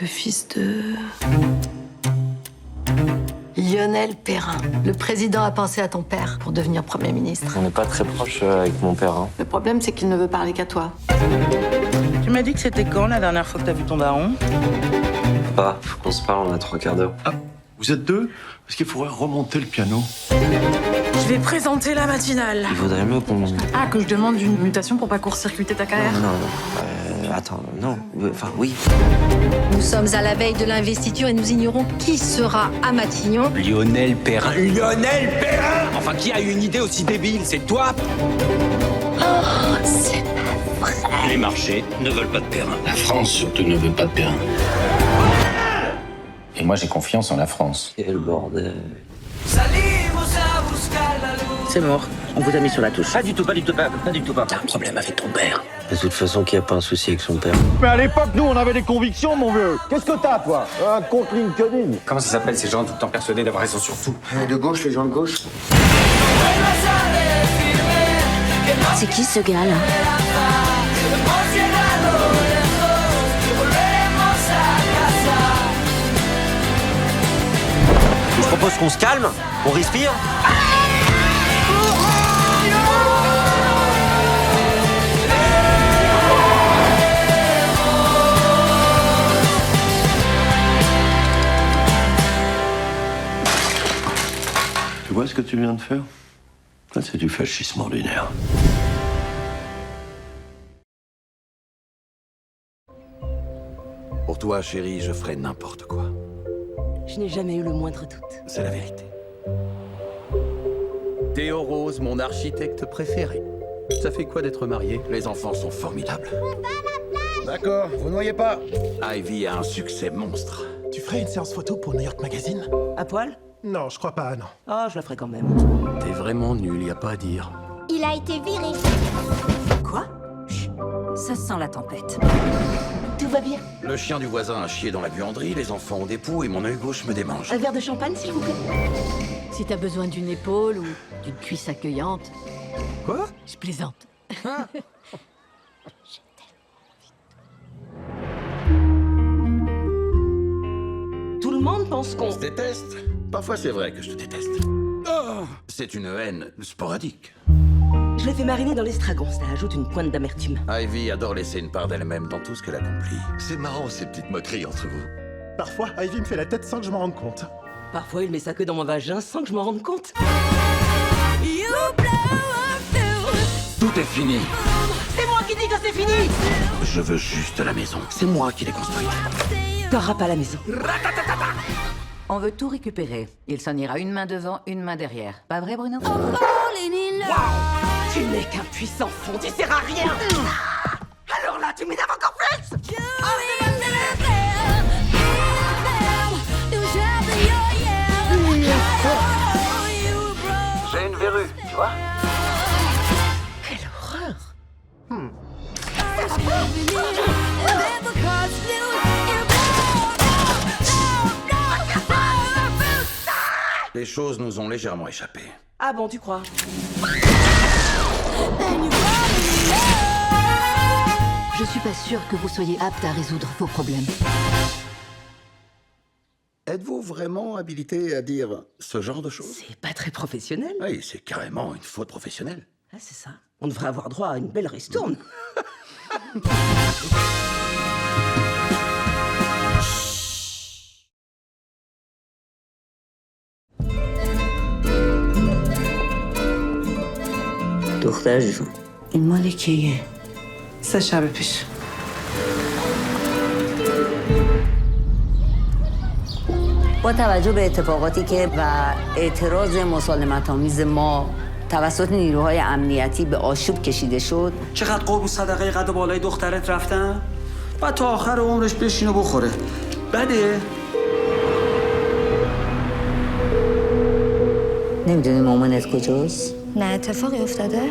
le fils de... Lionel Perrin. Le président a pensé à ton père pour devenir Premier ministre. On n'est pas très proche avec mon père. Hein. Le problème, c'est qu'il ne veut parler qu'à toi. Tu m'as dit que c'était quand la dernière fois que t'as vu ton daron? Papa, faut qu'on se parle, on a 3 quarts d'heure. Ah, vous êtes deux? Parce qu'il faudrait remonter le piano. Je vais présenter la matinale. Il vaudrait mieux qu'on... Ah, que je demande une mutation pour pas court-circuiter ta carrière? Non. Attends, non. Enfin, oui. Nous sommes à la veille de l'investiture et nous ignorons qui sera à Matignon. Lionel Perrin. Lionel Perrin! Enfin, qui a eu une idée aussi débile? C'est toi? Oh, c'est pas vrai. Les marchés ne veulent pas de Perrin. La France, surtout, ne veut pas de Perrin. Et moi, j'ai confiance en la France. Quel bordel. C'est mort. On vous a mis sur la touche. Pas du tout, pas du tout, pas du tout. T'as un problème avec ton père. De toute façon, qui a pas un souci avec son père? Mais à l'époque, nous, on avait des convictions, mon vieux. Qu'est-ce que t'as, toi? Un compte LinkedIn. Comment ça s'appelle, ces gens tout le temps persuadés d'avoir raison sur tout? De gauche, les gens de gauche. C'est qui ce gars là? Je propose qu'on se calme, on respire. Tu vois ce que tu viens de faire? Ça, c'est du fascisme ordinaire. Pour toi, chérie, je ferai n'importe quoi. Je n'ai jamais eu le moindre doute. C'est la vérité. Théo Rose, mon architecte préféré. Ça fait quoi d'être marié? Les enfants sont formidables. D'accord, vous noyez pas. Ivy a un succès monstre. Tu ferais une séance photo pour New York Magazine? À poil? Non, je crois pas, non. Ah, je la ferai quand même. T'es vraiment nul, y a pas à dire. Il a été viré. Quoi? Chut. Ça sent la tempête. Tout va bien. Le chien du voisin a chié dans la buanderie, les enfants ont des poux et mon œil gauche me démange. Un verre de champagne, s'il vous plaît. Si t'as besoin d'une épaule ou d'une cuisse accueillante. Quoi? Je plaisante. Tout le monde pense qu'on... On se déteste. Parfois, c'est vrai que je te déteste. Oh, c'est une haine sporadique. Je l'ai fait mariner dans l'estragon, ça ajoute une pointe d'amertume. Ivy adore laisser une part d'elle-même dans tout ce qu'elle accomplit. C'est marrant, ces petites moqueries entre vous. Parfois, Ivy me fait la tête sans que je m'en rende compte. Parfois, il met sa queue dans mon vagin sans que je m'en rende compte. Tout est fini. C'est moi qui dis que c'est fini! Je veux juste la maison. C'est moi qui l'ai construite. T'auras pas la maison. On veut tout récupérer. Il s'en ira une main devant, une main derrière. Pas vrai, Bruno? Tu n'es qu'un puissant fond, tu sers à rien! Alors là, tu m'énerves encore plus! J'ai une verrue, tu vois? Quelle horreur! Les choses nous ont légèrement échappé. Ah bon, tu crois? Je suis pas sûre que vous soyez apte à résoudre vos problèmes. Êtes-vous vraiment habilité à dire ce genre de choses? C'est pas très professionnel. Oui, c'est carrément une faute professionnelle. Ah, c'est ça. On devrait avoir droit à une belle ristourne. دختر جون این مال کیه؟ 3 شب پیش. با توجه به اتفاقاتی که و اعتراض مسالمت‌آمیز ما توسط نیروهای امنیتی به آشوب کشیده شد. چقدر قربون صدقه قد و بالای دخترت رفتن؟ بعد تا آخر عمرش بشینه بخوره. بده؟ نمیدونی مامانت کجاست؟ نه اتفاقی افتاده؟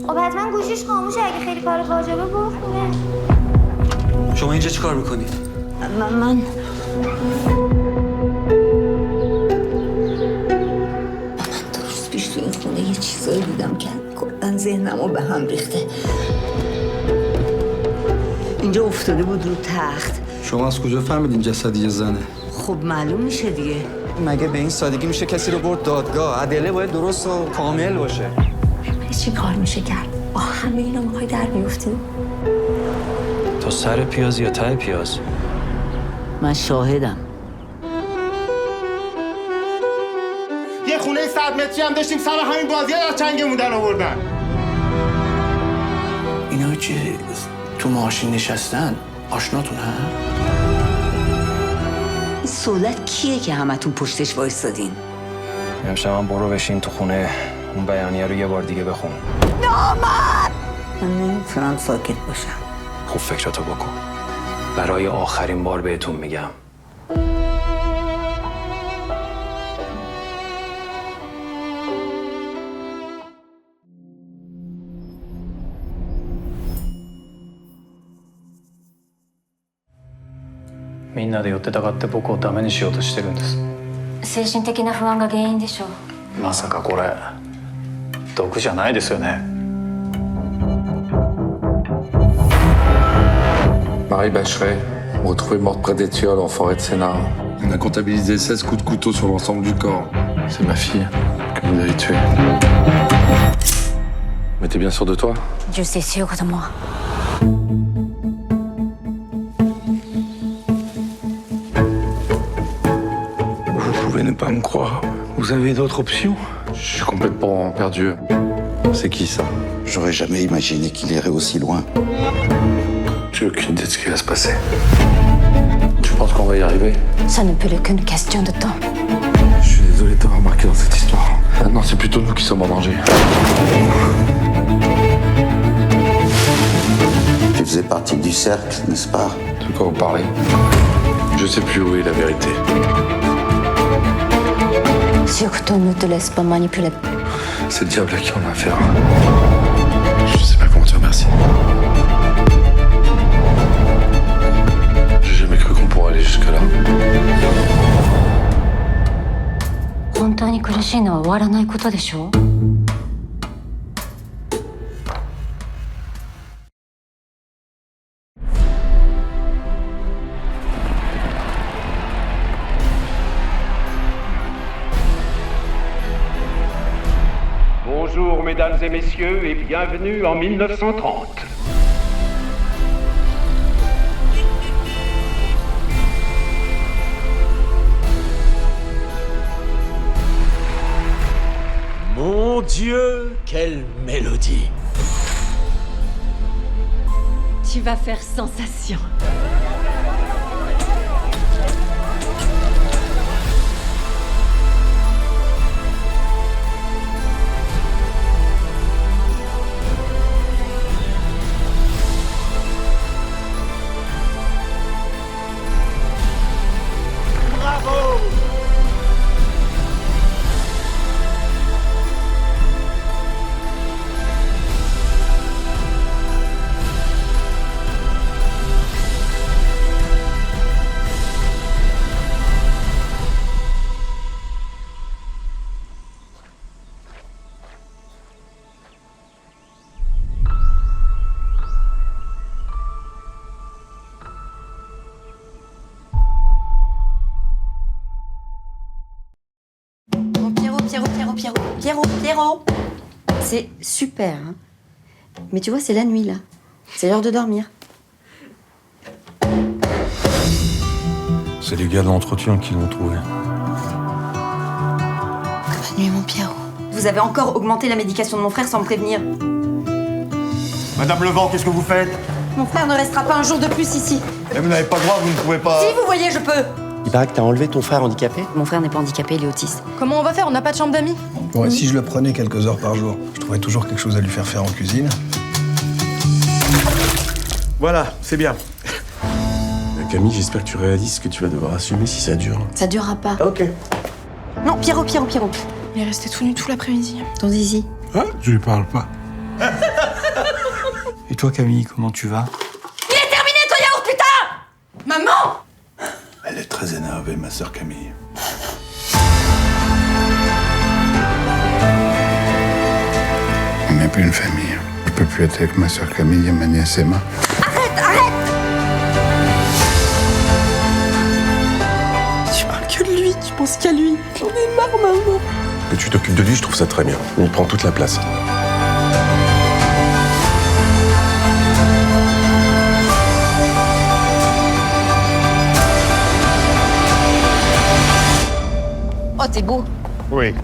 خب حتما گوشیش خاموشه، اگه خیلی کار واجبه بخونه. شما اینجا چیکار میکنید؟ من پیش تو این خونه یه چیزایی دیدم که کلاً ذهنمو به هم ریخته. اینجا افتاده بود رو تخت، شما از کجا فهمیدین جسد یه زنه؟ خب معلوم میشه دیگه. مگه به این سادگی میشه کسی رو برد دادگاه؟ ادله باید درست و کامل باشه. چی کار میشه کرد؟ با همه اینا میخوای در بیفتیم؟ تو سر پیاز یا ته پیاز؟ من شاهدم. یه خونه 100 متری هم داشتیم سر همین بازی‌ها از چنگمون در آوردن. اینا که تو ماشین نشستن آشناتون ها؟ این سولت کیه که همتون پشتش وایستادین؟ امشب هم برو بشین تو خونه اون بیانیه رو یه بار دیگه بخون. من نمیتونم ساکت باشم. خوب فکراتو بکن. برای آخرین بار بهتون میگم.みんなで寄ってたかって僕をダメにしようとしてるんです。精神的な不安が原因でしょう。まさかこれ毒じゃないですよね。Marie Bacheret, retrouvée morte près d'Étiole en forêt de Sénart. On a comptabilisé 16 coups de couteau sur l'ensemble du corps. C'est ma fille que vous avez tuée. Mais t'es bien sûr de toi? Je suis sûre de moi. Vous pouvez ne pas me croire. Vous avez d'autres options? Je suis complètement perdu. C'est qui ça? J'aurais jamais imaginé qu'il irait aussi loin. J'ai aucune idée de ce qui va se passer. Tu penses qu'on va y arriver? Ça ne peut être qu'une question de temps. Je suis désolé de t'avoir marqué dans cette histoire. Maintenant, c'est plutôt nous qui sommes en danger. Tu faisais partie du cercle, n'est-ce pas? De quoi vous parlez? Je sais plus où est la vérité. Surtout ne te laisse pas manipuler. C'est le diable à qui on a affaire. Je sais pas comment te remercier. J'ai jamais cru qu'on pourrait aller jusque-là. 本当に苦しいのは終わらないことでしょ？ Bonjour mesdames et messieurs et bienvenue en 1930. Mon Dieu, quelle mélodie! Tu vas faire sensation. Bravo! Pierrot. C'est super, hein. Mais tu vois, c'est la nuit, là. C'est l'heure de dormir. C'est les gars de l'entretien qui l'ont trouvé. Bonne nuit, mon Pierrot. Vous avez encore augmenté la médication de mon frère sans me prévenir. Madame Levent, qu'est-ce que vous faites? Mon frère ne restera pas un jour de plus ici. Et vous n'avez pas le droit, vous ne pouvez pas... Si, vous voyez, je peux. Il paraît que t'as enlevé ton frère handicapé? Mon frère n'est pas handicapé, il est autiste. Comment on va faire? On n'a pas de chambre d'amis. Ouais, si je le prenais quelques heures par jour, je trouverais toujours quelque chose à lui faire en cuisine. Voilà, c'est bien. Camille, j'espère que tu réalises ce que tu vas devoir assumer si ça dure. Ça durera pas. Ok. Non, Pierrot. Il est resté tout nu tout l'après-midi. Ton zizi. Ah, je lui parle pas. Et toi, Camille, comment tu vas? Il est terminé, ton yaourt, putain! Maman! Elle est très énervée, ma sœur Camille. On n'est plus une famille. Je peux plus être avec ma sœur Camille et ma nièce Emma. Arrête! pense qu'à lui. J'en ai marre, maman. Que tu t'occupes de lui, je trouve ça très bien. Il prend toute la place. Oh, t'es beau. Oui.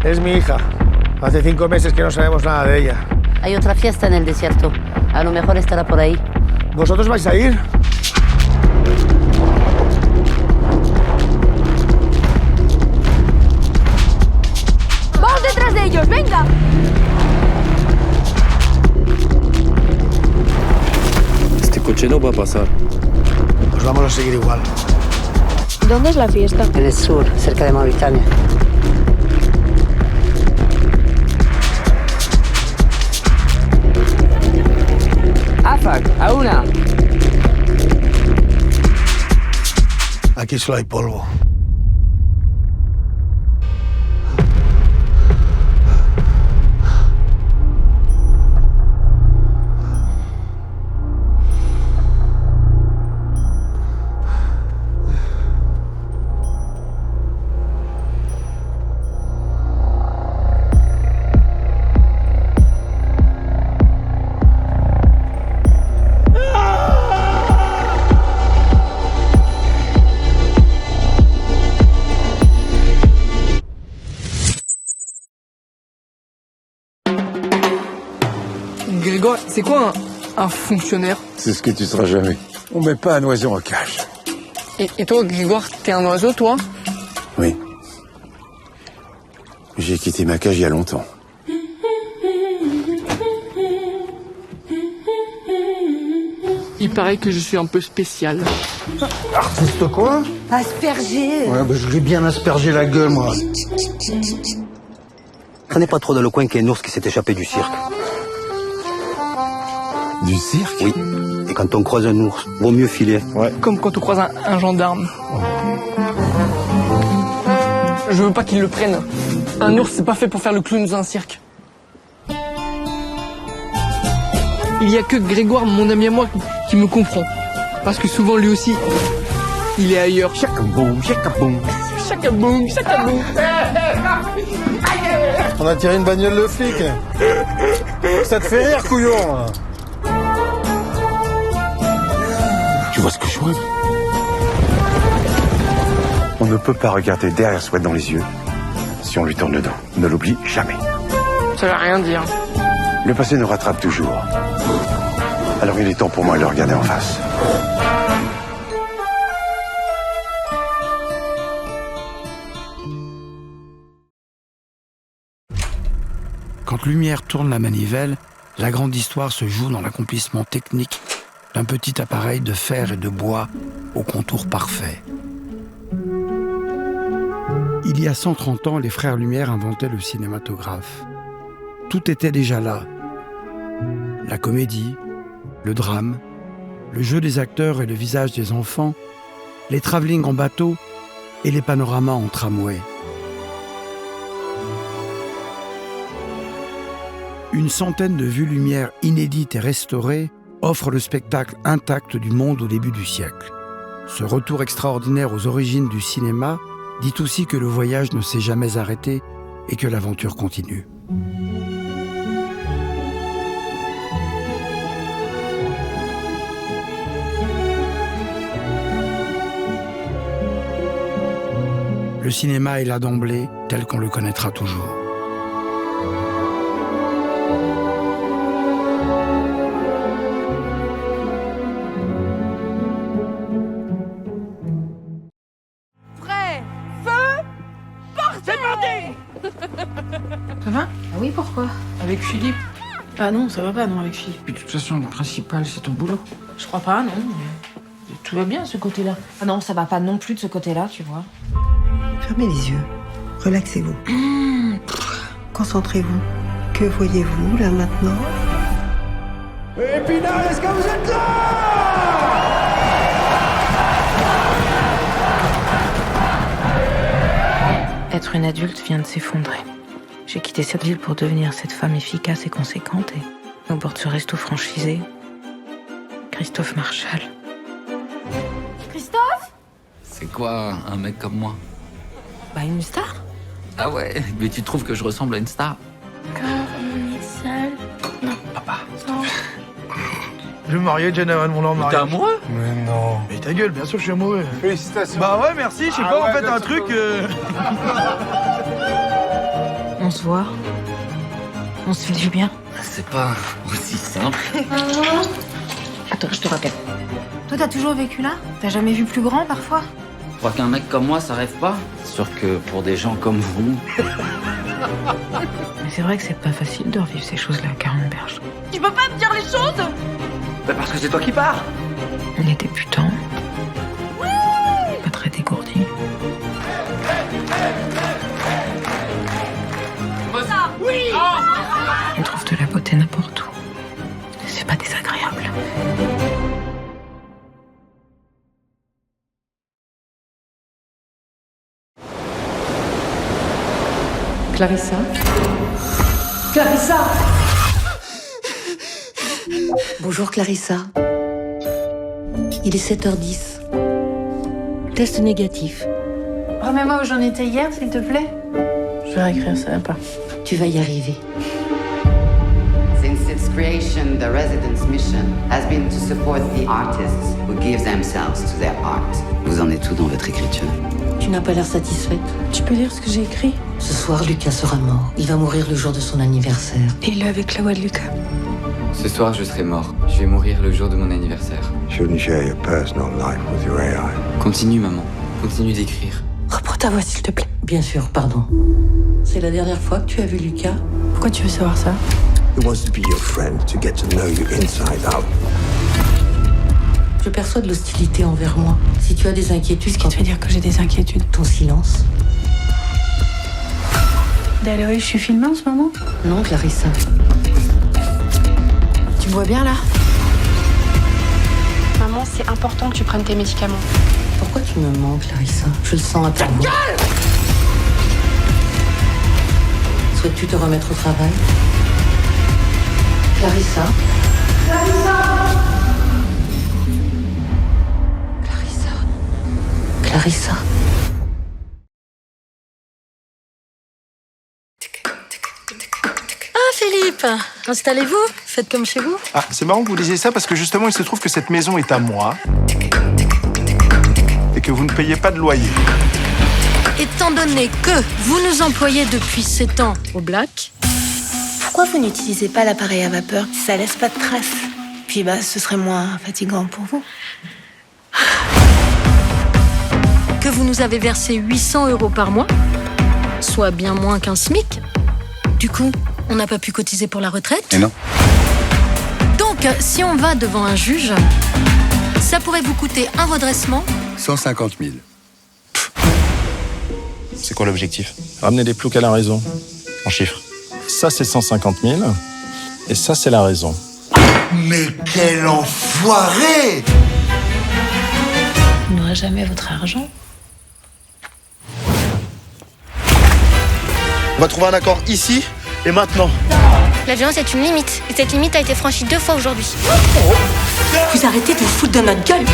Es mi hija. Hace 5 meses que no sabemos nada de ella. Hay otra fiesta en el desierto. A lo mejor estará por ahí. ¿Vosotros vais a ir? ¡Vamos detrás de ellos! ¡Venga! Este coche no va a pasar. Pues vamos a seguir igual. ¿Dónde es la fiesta? En el sur, cerca de Mauritania. Afak, a una. Aquí solo hay polvo. Grégoire, c'est quoi un fonctionnaire? C'est ce que tu seras jamais. On met pas un oiseau en cage. Et toi, Grégoire, t'es un oiseau, toi? Oui. J'ai quitté ma cage il y a longtemps. Il paraît que je suis un peu spécial. Artiste quoi? Asperger. Ouais, bah je lui ai bien aspergé la gueule, moi. Traînez pas trop dans le coin qu'il y a un ours qui s'est échappé du cirque. Du cirque? Oui. Et quand on croise un ours, vaut mieux filer. Ouais. Comme quand on croise un gendarme. Je veux pas qu'il le prenne. Un ours, c'est pas fait pour faire le clown dans un cirque. Il y a que Grégoire, mon ami à moi, qui me comprend. Parce que souvent, lui aussi, il est ailleurs. Chacaboum, chacaboum. Chacaboum, chacaboum. On a tiré une bagnole de flic. Ça te fait rire, couillon? Tu vois ce que je vois? On ne peut pas regarder derrière soi dans les yeux si on lui tourne le dos. Ne l'oublie jamais. Ça veut rien dire. Le passé nous rattrape toujours. Alors il est temps pour moi de le regarder en face. Quand Lumière tourne la manivelle, la grande histoire se joue dans l'accomplissement technique d'un petit appareil de fer et de bois au contour parfait. Il y a 130 ans, les frères Lumière inventaient le cinématographe. Tout était déjà là. La comédie, le drame, le jeu des acteurs et le visage des enfants, les travelling en bateau et les panoramas en tramway. Une centaine de vues lumière inédites et restaurées offrent le spectacle intact du monde au début du siècle. Ce retour extraordinaire aux origines du cinéma dit aussi que le voyage ne s'est jamais arrêté et que l'aventure continue. Le cinéma est là d'emblée, tel qu'on le connaîtra toujours. Prêt, feu, partez! C'est parti! Ça va? Ah oui, pourquoi? Avec Philippe. Ah non, ça va pas, non, avec Philippe. Puis de toute façon, le principal, c'est ton boulot. Je crois pas, non. Tout va bien, ce côté-là. Ah non, ça va pas non plus de ce côté-là, tu vois. Fermez les yeux. Relaxez-vous. Concentrez-vous. Que voyez-vous là maintenant? Épinal, est-ce que vous êtes là? Être une adulte vient de s'effondrer. J'ai quitté cette ville pour devenir cette femme efficace et conséquente et au bord de ce resto franchisé, Christophe Marshall. Christophe? C'est quoi un mec comme moi? Bah une star. Ah ouais, mais tu trouves que je ressemble à une star? Quand on est seul... Non. Papa. Non. Je vais me marier, Jenna, mon nom. T'es amoureux? Mais non. Mais ta gueule, bien sûr que je suis amoureux. Félicitations. Bah ouais, merci, je sais pas, en fait, un truc... On se voit. On se fait du bien. C'est pas aussi simple. Attends, je te rappelle. Toi, t'as toujours vécu là? T'as jamais vu plus grand parfois? Tu crois qu'un mec comme moi, ça rêve pas? C'est sûr que pour des gens comme vous... Mais c'est vrai que c'est pas facile de revivre ces choses-là à 40 berges. Tu peux pas me dire les choses? Bah parce que c'est toi qui pars. On est débutants. Pas très dégourdis. Oui! On trouve de la beauté n'importe où. C'est pas désagréable. Clarissa? Clarissa! Bonjour Clarissa. Il est 7h10. Test négatif. Remets-moi où j'en étais hier, s'il te plaît. Je vais réécrire, ça va pas. Tu vas y arriver. Since its creation, the residence mission has been to support the artists who give themselves to their art. Vous en êtes où dans votre écriture? Tu n'as pas l'air satisfaite. Tu peux lire ce que j'ai écrit? Ce soir, Lucas sera mort. Il va mourir le jour de son anniversaire. Et il est avec la voix de Lucas. Ce soir, je serai mort. Je vais mourir le jour de mon anniversaire. Shouldn't share your personal life with your AI. Continue, maman. Continue d'écrire. Reprends ta voix, s'il te plaît. Bien sûr, pardon. C'est la dernière fois que tu as vu Lucas? Pourquoi tu veux savoir ça? He wants to be your friend, to get to know you inside out. Je perçois de l'hostilité envers moi. Si tu as des inquiétudes... Qu'est-ce qui te fait dire que j'ai des inquiétudes? Ton silence. D'ailleurs, je suis filmée en ce moment? Non, Clarissa. Tu me vois bien, là? Maman, c'est important que tu prennes tes médicaments. Pourquoi tu me mens, Clarissa? Je le sens à ta voix. Souhaites-tu te remettre au travail? Clarissa? Clarissa? Ah, Philippe! Installez-vous, faites comme chez vous. Ah, c'est marrant que vous disiez ça parce que justement, il se trouve que cette maison est à moi et que vous ne payez pas de loyer. Étant donné que vous nous employez depuis 7 ans au Black... Pourquoi vous n'utilisez pas l'appareil à vapeur? Ça laisse pas de traces. Puis ce serait moins fatigant pour vous. Que vous nous avez versé 800 € par mois, soit bien moins qu'un SMIC. Du coup, on n'a pas pu cotiser pour la retraite. Et non. Donc, si on va devant un juge, ça pourrait vous coûter un redressement. 150 000. C'est quoi l'objectif? Ramener des ploucs à la raison, en chiffres. Ça, c'est 150 000. Et ça, c'est la raison. Mais quel enfoiré! On n'aura jamais votre argent. On va trouver un accord ici et maintenant. La violence est une limite. Et cette limite a été franchie 2 fois aujourd'hui. Vous arrêtez de vous foutre de notre gueule.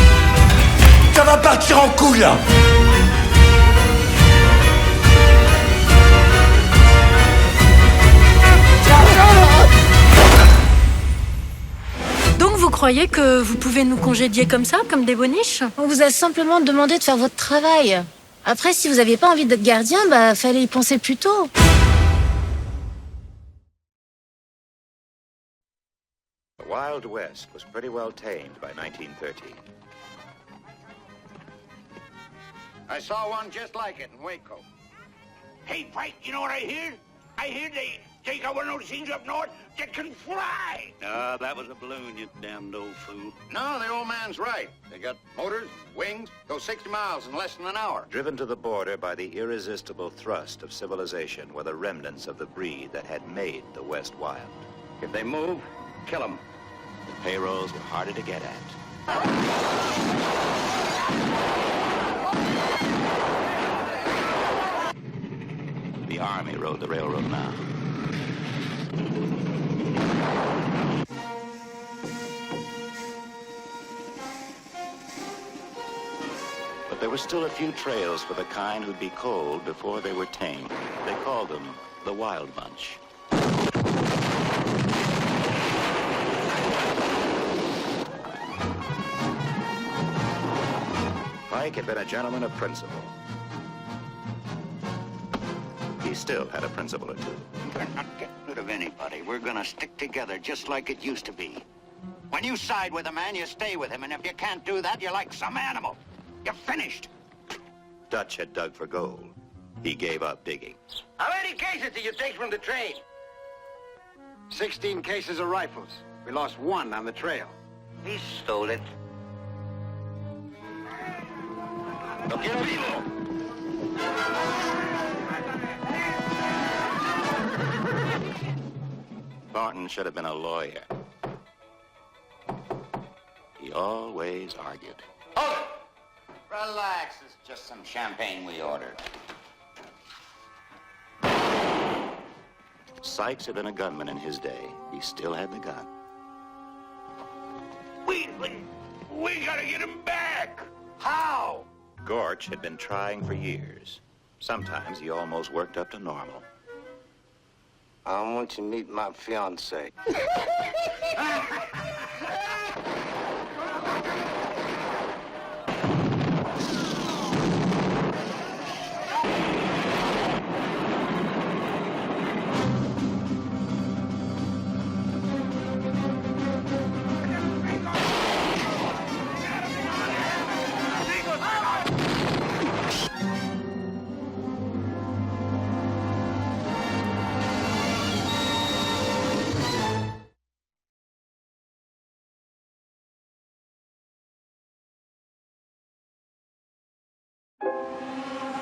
Ça va partir en couille, là. Donc vous croyez que vous pouvez nous congédier comme ça, comme des boniches? On vous a simplement demandé de faire votre travail. Après, si vous n'aviez pas envie d'être gardien, fallait y penser plus tôt. The Wild West was pretty well tamed by 1930. I saw one just like it in Waco. Hey, Pike, you know what I hear? I hear they Think I want those things up north that can fly? That was a balloon, you damned old fool. No, the old man's right. They got motors, wings, go 60 miles in less than an hour. Driven to the border by the irresistible thrust of civilization were the remnants of the breed that had made the West wild. If they move, kill them. The payrolls were harder to get at. The Army rode the railroad now. But there were still a few trails for the kind who'd be cold before they were tame. They called them the Wild Bunch. Pike had been a gentleman of principle. He still had a principle or two. We're not getting rid of anybody. We're gonna stick together just like it used to be. When you side with a man, you stay with him, and if you can't do that, you're like some animal. You're finished. Dutch had dug for gold. He gave up digging. How many cases did you take from the train? 16 cases of rifles. We lost one on the trail. He stole it. Lo quiero vivo! Thornton should have been a lawyer. He always argued. Oh! Relax, it's just some champagne we ordered. Sykes had been a gunman in his day. He still had the gun. We gotta get him back. How? Gorch had been trying for years. Sometimes he almost worked up to normal. I want you to meet my fiancée.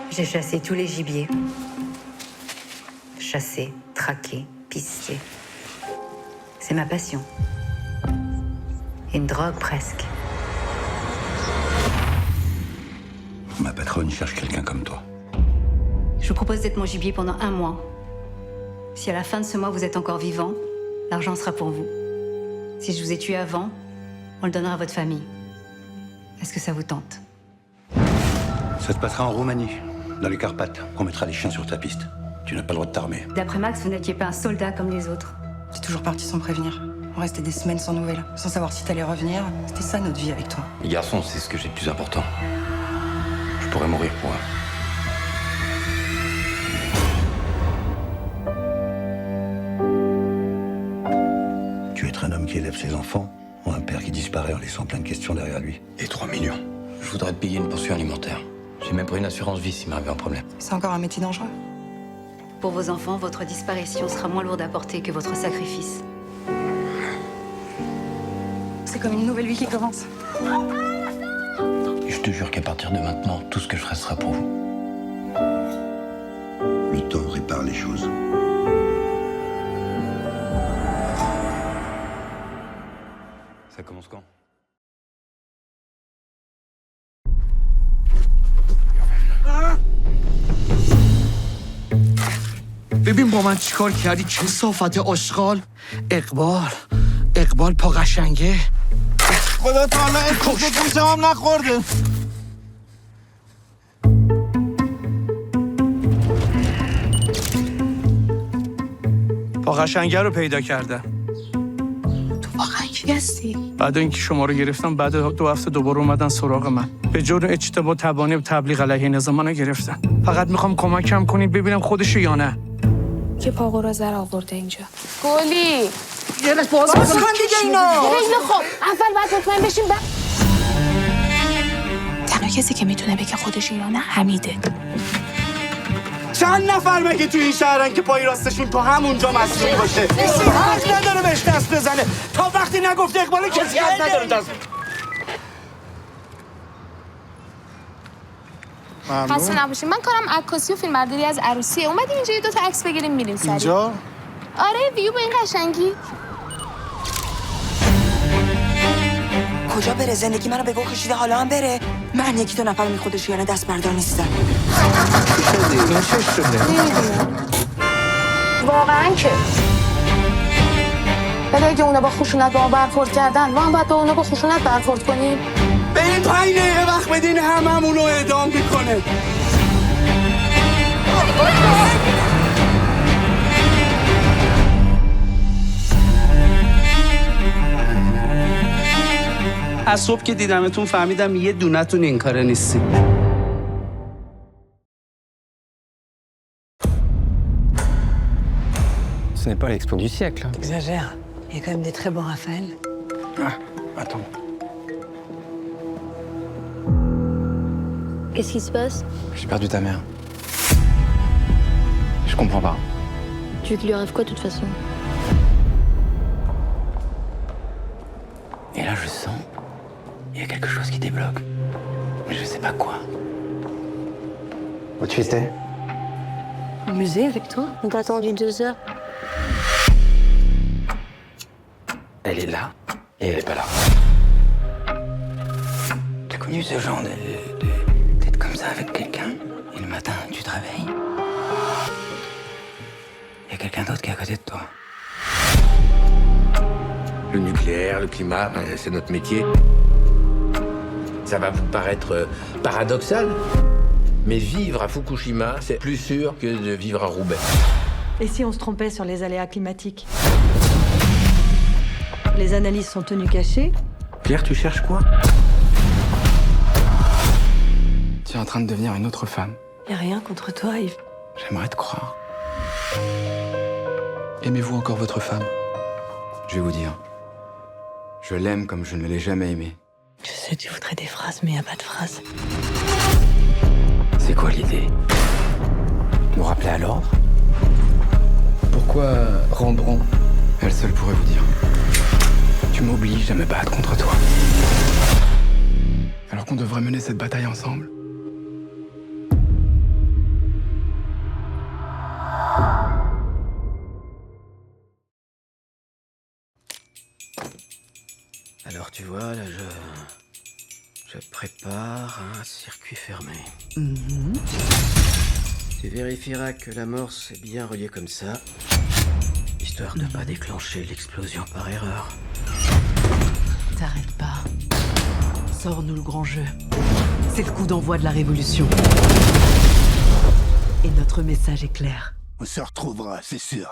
J'ai chassé tous les gibiers. Chassé, traqué, pisté. C'est ma passion. Une drogue presque. Ma patronne cherche quelqu'un comme toi. Je vous propose d'être mon gibier pendant 1 mois. Si à la fin de ce mois vous êtes encore vivant, l'argent sera pour vous. Si je vous ai tué avant, on le donnera à votre famille. Est-ce que ça vous tente? Ça se passera en Roumanie, dans les Carpates. On mettra les chiens sur ta piste. Tu n'as pas le droit de t'armer. D'après Max, vous n'étiez pas un soldat comme les autres. T'es toujours parti sans prévenir. On restait des semaines sans nouvelles, sans savoir si t'allais revenir. C'était ça notre vie avec toi. Les garçons, c'est ce que j'ai de plus important. Je pourrais mourir pour eux. Tu es un homme qui élève ses enfants, ou un père qui disparaît en laissant plein de questions derrière lui. Et 3 millions. Je voudrais te payer une pension alimentaire. J'ai même pris une assurance vie s'il m'arrive un problème. C'est encore un métier dangereux. Pour vos enfants, votre disparition sera moins lourde à porter que votre sacrifice. C'est comme une nouvelle vie qui commence. Et je te jure qu'à partir de maintenant, tout ce que je ferai sera pour vous. Le temps répare les choses. Ça commence quand? ببین با من چیکار کردی کثافت آشغال. اقبال پا قشنگه. خدا تعالی اسمش گوشم هم نخورده. پا قشنگه رو پیدا کردم. تو واقعا کی هستی؟ بعد اینکه شما رو گرفتم بعد 2 هفته دوباره اومدن سراغ من. به جرم اجتباه تبانی و تبلیغ علیه نظام منو گرفتن. فقط میخوام کمکم کنید ببینم خودشه یا نه. که پاقو را زر آورده اینجا. گلی یه باز کن دیگه اینا. خیلی خوب. اول باید مطمئن بشیم تنها کسی که میتونه بگه خودش ایرانه حمیده. چند نفر مگه تو این شهرن که پای راستشون تو همونجا مصنوعی باشه؟ حق نداره بهش دست بزنه. تا وقتی نگفته اقبال کسی حق نداره دست. خسته نباشین. من کارم عکاسی و فیلمبرداری از عروسیه. اومدیم اینجا یه 2 تا عکس بگیریم میریم سریع. اینجا؟ آره ویو به این قشنگی. کجا بره؟ زندگی منو به گل کشیده، حالا هم بره. من 1-2 نفر می خودش یعنی دست بردار نیستم. این چه شده؟ واقعا که ولی اگه اونا با خشونت با ما برخورد کردن ما هم باید با اونا با خشونت برخورد کنیم. به این 5 دقیقه وقت بدین هممونو اعدام میکنه. از صبح که دیدمتون فهمیدم یه دونتون این کاره نیستی. Ce n'est pas l'expo du siècle. Exagère. Il y a quand même des très bons Raphaël. Ah, attends. Qu'est-ce qui se passe? J'ai perdu ta mère. Je comprends pas. Tu veux qu'il lui arrive quoi de toute façon? Et là, je sens, il y a quelque chose qui débloque. Mais je sais pas quoi. Où tu étais? Au musée avec toi? On t'a attendu 2 heures. Elle est là, et elle est pas là. T'as connu ce genre d'être comme ça avec quelqu'un, et le matin, tu te réveilles. Il y a quelqu'un d'autre qui est à côté de toi. Le nucléaire, le climat, c'est notre métier. Ça va vous paraître paradoxal, mais vivre à Fukushima, c'est plus sûr que de vivre à Roubaix. Et si on se trompait sur les aléas climatiques? Les analyses sont tenues cachées. Claire, tu cherches quoi? Tu es en train de devenir une autre femme. Y a rien contre toi, Yves. J'aimerais te croire. Aimez-vous encore votre femme? Je vais vous dire. Je l'aime comme je ne l'ai jamais aimée. Je sais, tu voudrais des phrases, mais y a pas de phrases. C'est quoi l'idée? Nous rappeler à l'ordre? Pourquoi Rembrandt? Elle seule pourrait vous dire. Tu m'obliges à me battre contre toi. Alors qu'on devrait mener cette bataille ensemble. Alors tu vois, là, je prépare un circuit fermé. Tu vérifieras que l'amorce est bien reliée comme ça, histoire de pas déclencher l'explosion par erreur. T'arrêtes pas. Sors-nous le grand jeu. C'est le coup d'envoi de la révolution. Et notre message est clair. On se retrouvera, c'est sûr.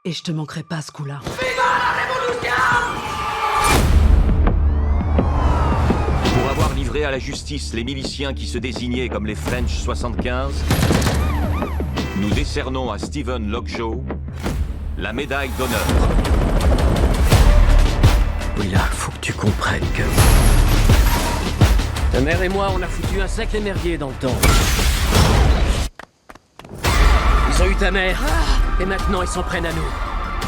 Et je te manquerai pas ce coup-là. Pour avoir livré à la justice les miliciens qui se désignaient comme les French 75, nous décernons à Stephen Lockjaw la médaille d'honneur. Oui, là, faut que tu comprennes que... Ta mère et moi, on a foutu un sacré merdier dans le temps. Ils ont eu ta mère, et maintenant ils s'en prennent à nous.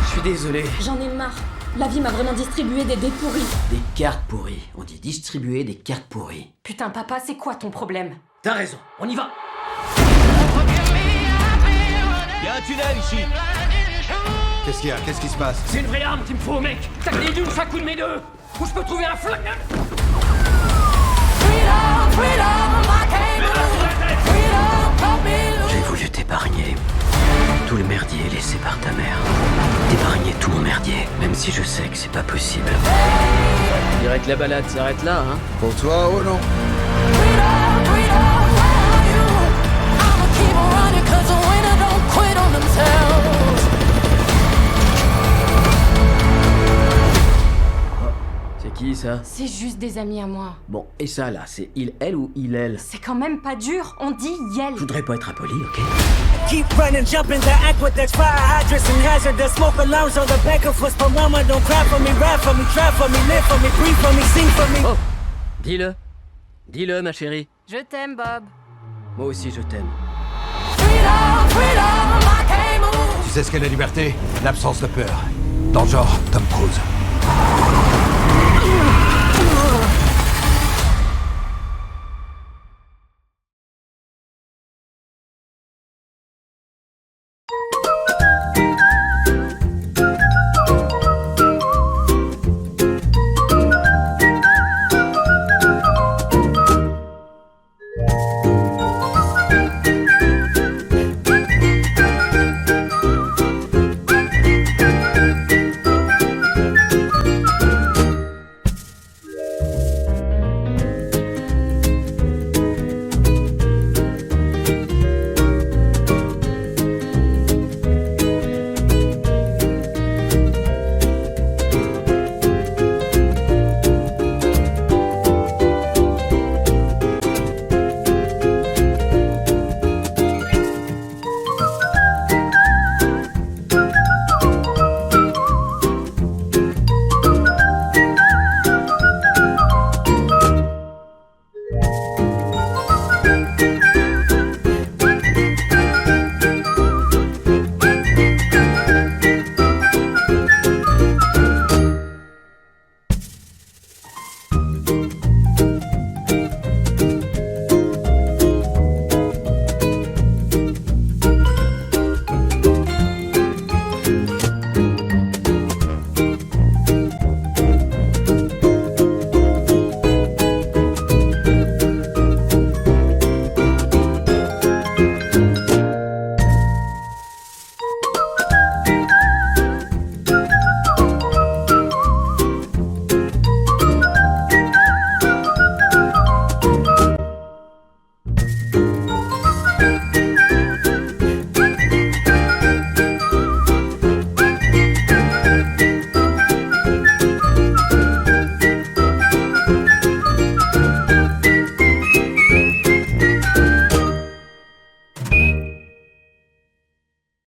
Je suis désolé. J'en ai marre. La vie m'a vraiment distribué des dés pourris. Des cartes pourries. On dit distribuer des cartes pourries. Putain, papa, c'est quoi ton problème? T'as raison, on y va. Il y a un tunnel ici. Qu'est-ce qu'il y a? Qu'est-ce qui se passe? C'est une vraie arme qu'il me faut, mec. T'as clé d'une chaque coup de mes deux. Où je peux trouver un flingue? J'ai voulu t'épargner. Tout le merdier laissé par ta mère. T'épargner tout mon merdier, même si je sais que c'est pas possible. Je dirais que la balade s'arrête là, hein. Pour toi, oh non. C'est qui ça? C'est juste des amis à moi. Bon, et ça là, c'est il, elle ou il, elle? C'est quand même pas dur, on dit yel. Je voudrais pas être impoli, ok? Keep running, jumping the aqueducts, fire hydrants and hazardous smoke alarms on the back of us. But mama, don't cry for me, rap for me, try for me, live for me, breathe for me, sing for me. Oh, dis-le. Dis-le, ma chérie. Je t'aime, Bob. Moi aussi, je t'aime. Tu sais ce qu'est la liberté? L'absence de peur. Dans le genre Tom Cruise.